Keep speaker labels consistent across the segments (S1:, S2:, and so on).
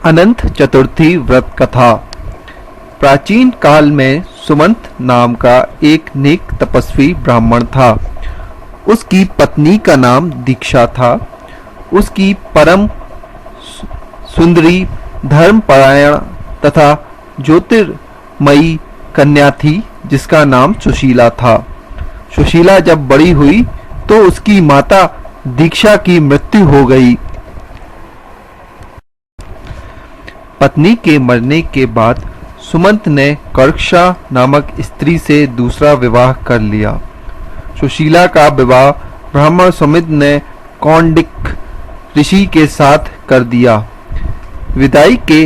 S1: अनंत चतुर्थी व्रत कथा। प्राचीन काल में सुमंत नाम का एक नेक तपस्वी ब्राह्मण था। उसकी पत्नी का नाम दीक्षा था। उसकी परम सुंदरी, धर्मपरायण तथा ज्योतिर्मयी कन्या थी जिसका नाम सुशीला था। सुशीला जब बड़ी हुई तो उसकी माता दीक्षा की मृत्यु हो गई। पत्नी के मरने के बाद सुमंत ने कर्क्षा नामक स्त्री से दूसरा विवाह कर लिया। सुशीला का विवाह ब्राह्मण सुमित ने कौंडिक ऋषि के साथ कर दिया। विदाई के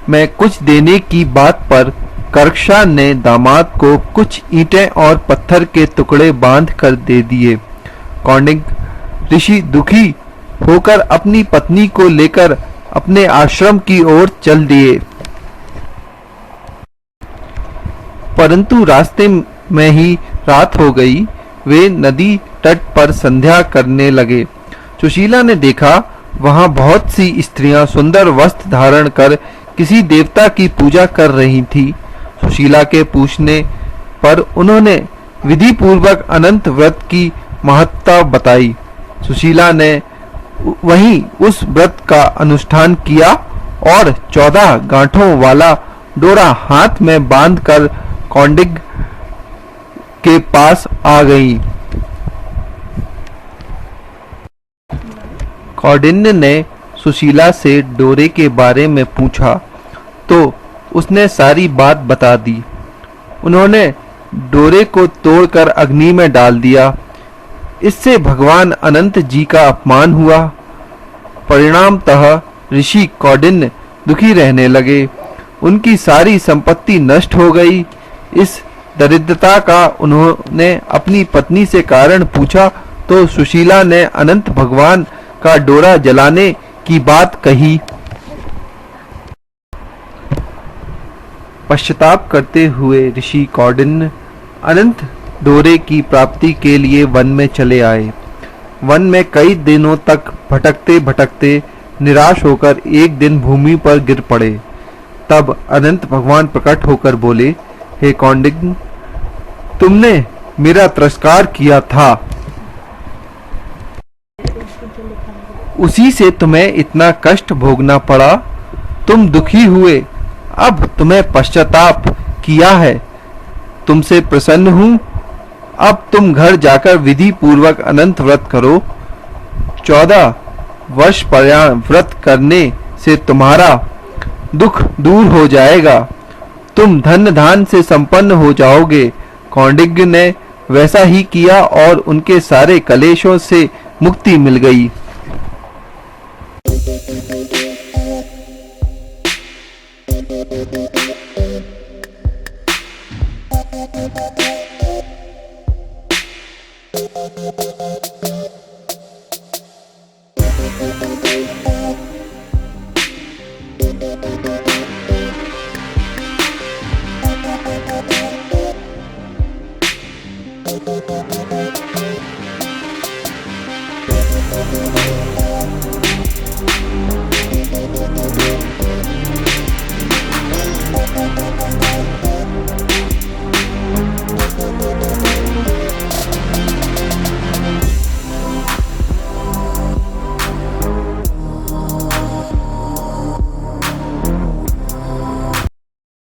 S1: में कुछ देने की बात पर कर्क्षा ने दामाद को कुछ ईंटें और पत्थर के टुकड़े बांध कर दे दिए। कौंडिक ऋषि दुखी होकर अपनी पत्नी को लेकर अपने आश्रम की ओर चल दिए, परंतु रास्ते में ही रात हो गई। वे नदी तट पर संध्या करने लगे। सुशीला ने देखा वहां बहुत सी स्त्रियां सुंदर वस्त्र धारण कर किसी देवता की पूजा कर रही थी। सुशीला के पूछने पर उन्होंने विधि पूर्वक अनंत व्रत की महत्ता बताई। सुशीला ने वहीं उस व्रत का अनुष्ठान किया और 14 गांठों वाला डोरा हाथ में बांधकर कौंडिक के पास आ गई। कौंडिन्य ने सुशीला से डोरे के बारे में पूछा तो उसने सारी बात बता दी। उन्होंने डोरे को तोड़कर अग्नि में डाल दिया। इससे भगवान अनंत जी का अपमान हुआ। परिणामतः ऋषि कौंडिन्य दुखी रहने लगे। उनकी सारी संपत्ति नष्ट हो गई। इस दरिद्रता का उन्होंने अपनी पत्नी से कारण पूछा तो सुशीला ने अनंत भगवान का डोरा जलाने की बात कही। पश्चाताप करते हुए ऋषि कौंडिन्य अनंत डोरे की प्राप्ति के लिए वन में चले आए। वन में कई दिनों तक भटकते भटकते निराश होकर एक दिन भूमि पर गिर पड़े। तब अनंत भगवान प्रकट होकर बोले, हे कौंडिक, तुमने मेरा तिरस्कार किया था, उसी से तुम्हें इतना कष्ट भोगना पड़ा। तुम दुखी हुए, अब तुम्हें पश्चाताप किया है, तुमसे प्रसन्न हूं। अब तुम घर जाकर विधि पूर्वक अनंत व्रत करो। 14 वर्ष पर्यंत व्रत करने से तुम्हारा दुख दूर हो जाएगा। तुम धन धान से संपन्न हो जाओगे। कौंडिन्य ने वैसा ही किया और उनके सारे कलेशों से मुक्ति मिल गई।